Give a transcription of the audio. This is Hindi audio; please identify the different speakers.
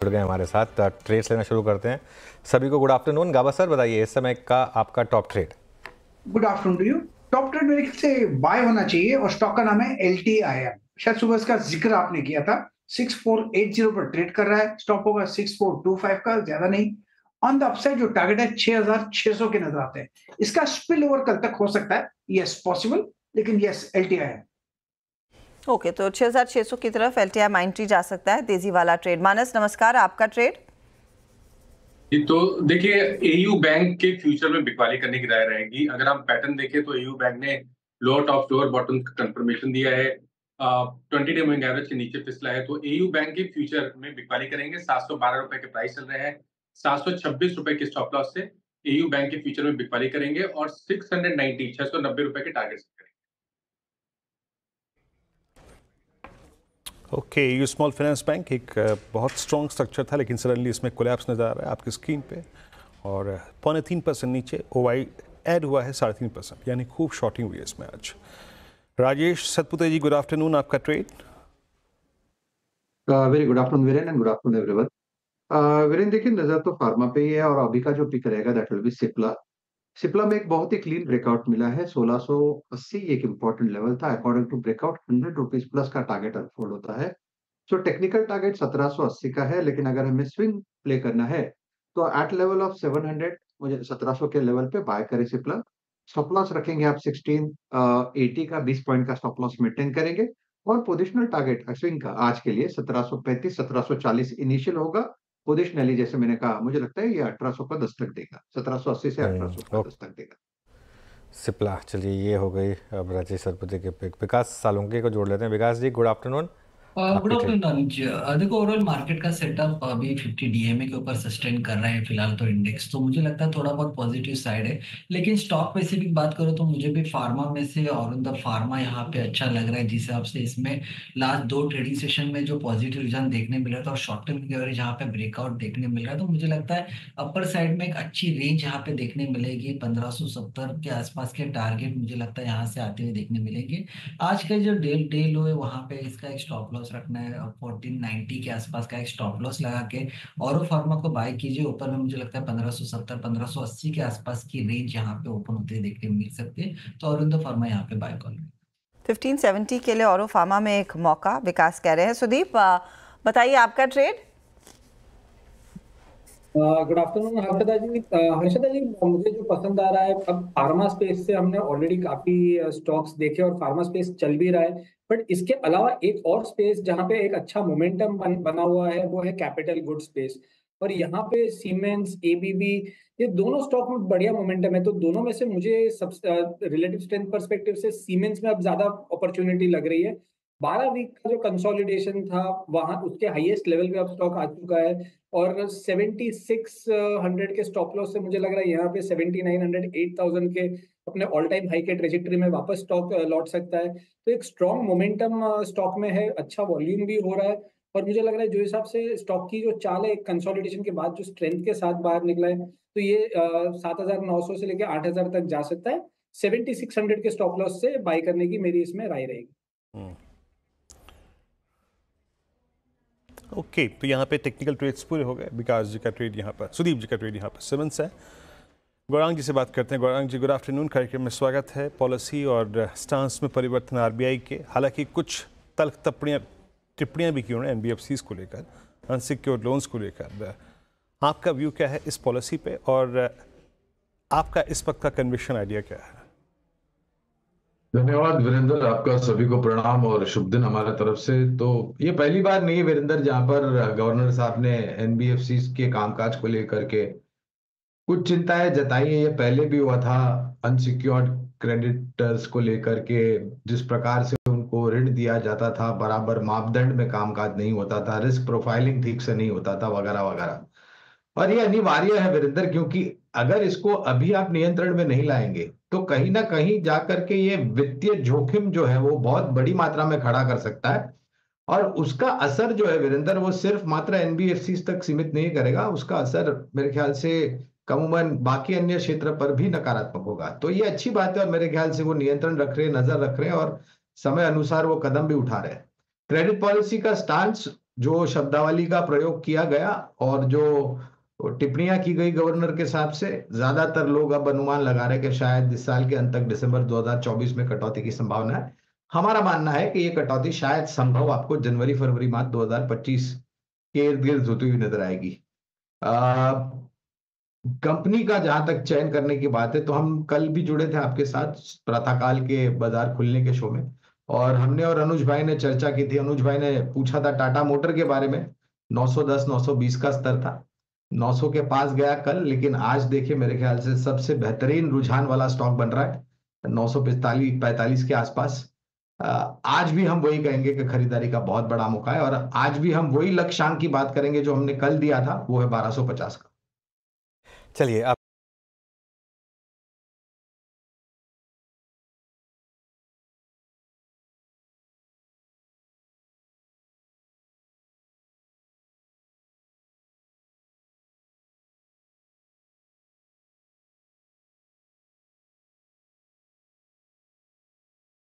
Speaker 1: जुड़ गए हमारे साथ। ट्रेड्स लेना शुरू करते हैं। सभी को गुड आफ्टरनून। गाबा सर, बताइए इस समय का आपका top trade.
Speaker 2: Good afternoon to you. Top trade मेरे ख्याल से बाय होना चाहिए और स्टॉक का नाम है LTIM। शायद सुबह इसका जिक्र आपने किया था। 6480 पर ट्रेड कर रहा है। स्टॉप होगा 6425 का, ज्यादा नहीं। ऑन द अपसाइड जो टारगेट है 6600 के नजर आते हैं। इसका स्पिल ओवर कल तक हो सकता है, यस पॉसिबल, लेकिन यस LTIM।
Speaker 3: ओके, तो 6600 की तरफ LTI एंट्री जा सकता है, तेजी वाला ट्रेड। मानस नमस्कार, आपका ट्रेड।
Speaker 4: तो देखिए, एयू बैंक के फ्यूचर में बिकवाली करने की राय रहेगी। अगर हम पैटर्न देखें तो एयू बैंक ने lower top lower bottom confirmation दिया है, 20 डे मूविंग एवरेज के नीचे फिसला है। तो एयू बैंक के फ्यूचर में बिकवाली करेंगे। 712 रुपए के प्राइस चल रहे हैं। 726 रुपए के स्टॉप लॉस से एयू बैंक के फ्यूचर में बिकवाली करेंगे और 690 रुपए के टारगेट से करेंगे।
Speaker 5: Okay, you small finance bank एक बहुत स्ट्रॉन्ग स्ट्रक्चर था, लेकिन सडनली इसमें कोलैप्स नजर आ रहा है आपकी स्क्रीन पे और 0.3% नीचे OI ऐड हुआ है 3.5%, यानी खूब शॉर्टिंग हुई है इसमें आज। राजेश सतपुते जी, गुड आफ्टरनून, आपका trade.
Speaker 6: Very good afternoon Viren and good afternoon everyone. Viren देखिए, नजर तो फार्मा पे ही है और अभी का जो पिक रहेगा that will be Cipla. Cipla में एक बहुत ही क्लीन ब्रेकआउट मिला है। 1680 एक इंपॉर्टेंट लेवल था। According to breakout 100 rupees plus का टारगेट अनफोल्ड होता है। सो टेक्निकल टारगेट 1780 का है, लेकिन अगर हमें स्विंग प्ले करना है तो एट लेवल ऑफ 700 मुझे 1700 के लेवल पे बाय करें सिप्ला। स्टॉप लॉस रखेंगे आप 1680 का, 20 पॉइंट का स्टॉप लॉस मेंटेन करेंगे। और पोजिशनल टारगेट स्विंग का आज के लिए 1735 1740 इनिशियल होगा। पोजिशनली जैसे मैंने कहा, मुझे लगता है ये 1800 का दस्तक देगा। 1780 से 1800 का दस्तक देगा
Speaker 1: सिप्ला। चलिए, ये हो गई। अब राजेश सरपति के पिक विकास सालुंके को जोड़ लेते हैं। विकास जी, गुड आफ्टरनून।
Speaker 7: गुड आफ्टरनून अनुज। देखो, ओवरऑल मार्केट का सेटअप अभी 50 DMA के ऊपर सस्टेन कर रहे हैं फिलहाल तो इंडेक्स, तो मुझे लगता है थोड़ा बहुत पॉजिटिव साइड है। लेकिन स्टॉक स्पेसिफिक बात करो तो मुझे भी फार्मा में से औरंदा फार्मा यहाँ पे अच्छा लग रहा है, जिस हिसाब से इसमें लास्ट 2 ट्रेडिंग सेशन में जो पॉजिटिव रिजल्ट देखने मिल रहा था और शॉर्ट टर्म की एवरेज यहाँ पे ब्रेकआउट देखने मिल रहा है, तो मुझे लगता है अपर साइड में एक अच्छी रेंज यहाँ पे देखने मिलेगी। 1570 के आसपास के टारगेट मुझे लगता है यहाँ से आते हुए देखने मिलेंगे। आज का जो डे लो है वहां पे इसका एक स्टॉप लॉस रखना है, 1490 के आसपास का एक स्टॉप लॉस लगा के औरो फार्मा को बाय कीजिए। ऊपर में मुझे लगता है 1570 1580 के आसपास की रेंज यहाँ पे ओपन होते देखने मिल सकते हैं, तो औरो फार्मा यहाँ पे बाय कॉल
Speaker 3: 1570 के लिए औरो फार्मा में एक मौका, विकास कह रहे हैं। सुदीप, बताइए आपका ट्रेड।
Speaker 8: गुड आफ्टरनून हर्षदा जी। हर्षदा जी, मुझे जो पसंद आ रहा है, अब फार्मा स्पेस से हमने ऑलरेडी काफी स्टॉक्स देखे और फार्मा स्पेस चल भी रहा है, बट इसके अलावा एक और स्पेस जहाँ पे एक अच्छा मोमेंटम बना हुआ है वो है कैपिटल गुड स्पेस। और यहाँ पे सीमेंस, एबीबी, ये दोनों स्टॉक में बढ़िया मोमेंटम है। तो दोनों में से मुझे सब रिलेटिव स्ट्रेंथ परस्पेक्टिव से सीमेंस में अब ज्यादा अपॉर्चुनिटी लग रही है। 12 वीक का जो कंसोलिडेशन था वहां उसके हाईएस्ट लेवल पे अब स्टॉक आ चुका है और 7600 के स्टॉप लॉस से मुझे लग रहा है यहाँ पे 7900 8000 के अपने ऑल टाइम हाई के ट्रेजेक्टरी में वापस स्टॉक लौट सकता है। तो एक स्ट्रॉन्ग मोमेंटम स्टॉक में है, अच्छा वॉल्यूम भी हो रहा है और मुझे लग रहा है जो हिसाब से स्टॉक की जो चाल है कंसोलिडेशन के बाद जो स्ट्रेंथ के साथ बाहर निकला है, तो ये 7900 से लेकर 8000 तक जा सकता है। 7600 के स्टॉप लॉस से बाय करने की मेरी इसमें राय रहेगी।
Speaker 5: ओके, तो यहाँ पे टेक्निकल ट्रेड्स पूरे हो गए। विकास जी का ट्रेड यहाँ पर, सुदीप जी का ट्रेड यहाँ पर सिमंस है। गौरांग जी से बात करते हैं। गौरांग जी, गुड आफ्टरनून, कार्यक्रम में स्वागत है। पॉलिसी और स्टांस में परिवर्तन RBI के, हालांकि कुछ तल्ख टिप्पणियाँ भी की उन्होंने NBFCs को लेकर, अनसिक्योर्ड लोन्स को लेकर। आपका व्यू क्या है इस पॉलिसी पे और आपका इस वक्त का कन्विक्शन आइडिया क्या है?
Speaker 9: धन्यवाद वीरेंद्र, आपका सभी को प्रणाम और शुभ दिन हमारे तरफ से। तो ये पहली बार नहीं है वीरेंद्र जहां पर गवर्नर साहब ने NBFCs के कामकाज को लेकर के कुछ चिंताएं जताई है। ये पहले भी हुआ था अनसिक्योर्ड क्रेडिटर्स को लेकर के, जिस प्रकार से उनको ऋण दिया जाता था बराबर मापदंड में कामकाज नहीं होता था, रिस्क प्रोफाइलिंग ठीक से नहीं होता था, वगैरह वगैरह। और ये अनिवार्य है वीरेंद्र, क्योंकि अगर इसको अभी आप नियंत्रण में नहीं लाएंगे तो कहीं ना कहीं जाकर के ये वित्तीय जोखिम जो है वो बहुत बड़ी मात्रा में खड़ा कर सकता है। और उसका असर जो है वीरेंद्र, वो सिर्फ मात्र NBFCs तक सीमित नहीं करेगा, उसका असर मेरे ख्याल से कमूमन बाकी अन्य क्षेत्र पर भी नकारात्मक होगा। तो ये अच्छी बात है और मेरे ख्याल से वो नियंत्रण रख रहे हैं, नजर रख रहे हैं और समय अनुसार वो कदम भी उठा रहे हैं। क्रेडिट पॉलिसी का स्टांस जो शब्दावली का प्रयोग किया गया और जो टिप्पणियां की गई गवर्नर के हिसाब से, ज्यादातर लोग अब अनुमान लगा रहे हैं कि शायद इस साल के अंत तक दिसंबर 2024 में कटौती की संभावना है। हमारा मानना है कि ये कटौती शायद संभव आपको जनवरी फरवरी माह 2025 के इर्द गिर्द होती हुई नजर आएगी। कंपनी का जहां तक चयन करने की बात है, तो हम कल भी जुड़े थे आपके साथ प्रातःकाल के बाजार खुलने के शो में, और हमने और अनुज भाई ने चर्चा की थी। अनुज भाई ने पूछा था टाटा मोटर के बारे में, 910 920 का स्तर था, 900 के पास गया कल, लेकिन आज देखिए मेरे ख्याल से सबसे बेहतरीन रुझान वाला स्टॉक बन रहा है 945 के आसपास। आज भी हम वही कहेंगे कि खरीदारी का बहुत बड़ा मौका है, और आज भी हम वही लक्ष्यांक की बात करेंगे जो हमने कल दिया था, वो है 1250 का।
Speaker 1: चलिए